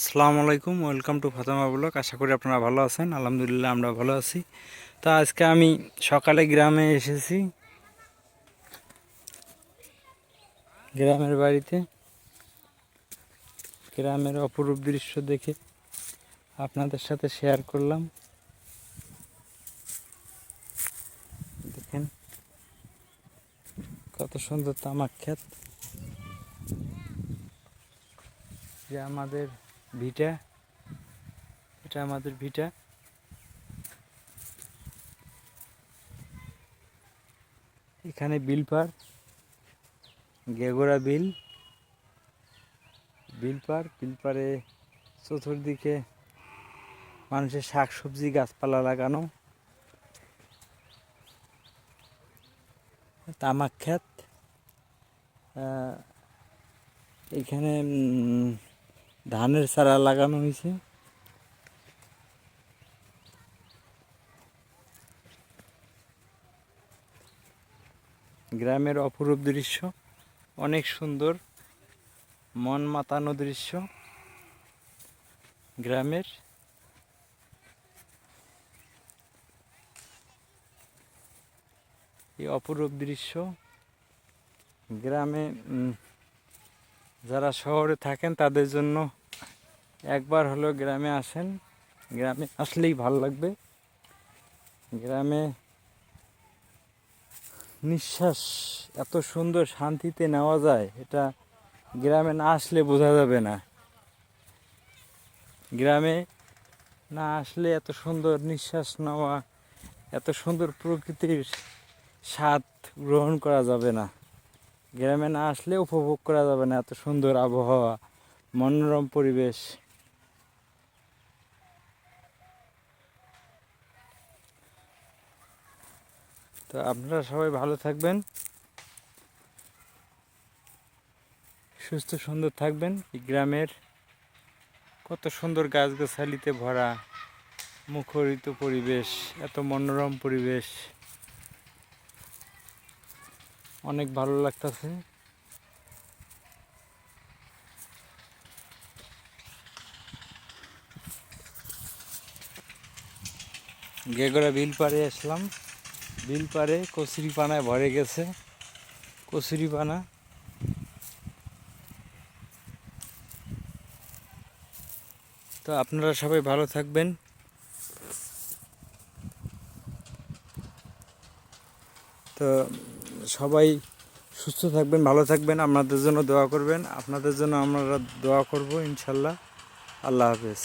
আসসালামু আলাইকুম, welcome to Fatema blog. আশা করি আপনারা ভালো আছেন। আলহামদুলিল্লাহ আমরা ভালো আছি। তো আজকে আমি সকালে গ্রামে এসেছি, গ্রামের বাড়িতে। গ্রামের অপরূপ দৃশ্য দেখে আপনাদের সাথে শেয়ার করলাম। দেখেন কত সুন্দর তামাক ক্ষেত, যে আমাদের ভিটা, এটা আমাদের ভিটা। এখানে বিল পার, গেগোরা বিল, বিল পারে চতুর্দিকে মানুষের শাকসবজি গাছপালা লাগানো, তামাক ক্ষেত। এখানে ধানের চারা লাগানো হয়েছে। গ্রামের অপরূপ দৃশ্য, অনেক সুন্দর, মন মাতানো দৃশ্য গ্রামের। এই অপরূপ দৃশ্য গ্রামে, যারা শহরে থাকেন তাদের জন্য একবার হলেও গ্রামে আসেন। গ্রামে আসলেই ভালো লাগবে। গ্রামে নিঃশ্বাস এত সুন্দর শান্তিতে নেওয়া যায়, এটা গ্রামে না আসলে বোঝা যাবে না। গ্রামে না আসলে এত সুন্দর নিঃশ্বাস নেওয়া, এত সুন্দর প্রকৃতির স্বাদ গ্রহণ করা যাবে না। গ্রামে না আসলে উপভোগ করা যাবে না এত সুন্দর আবহাওয়া, মনোরম পরিবেশ। তো আপনারা সবাই ভালো থাকবেন, সুস্থ সুন্দর থাকবেন। এই গ্রামের কত সুন্দর গাছগাছালিতে ভরা মুখরিত পরিবেশ, এত মনোরম পরিবেশ, অনেক ভালো লাগতেছে। গেগড়া বিল পাড়ে আসলাম। বিল পাড়ে কচুরি পানায় ভরে গেছে, কচুরি পানা। তো আপনারা সবাই ভালো থাকবেন। তো সবাই সুস্থ থাকবেন, ভালো থাকবেন, আপনাদের জন্য দোয়া করবেন। আপনাদের জন্য আমরা দোয়া করব ইনশাল্লাহ। আল্লাহ হাফেজ।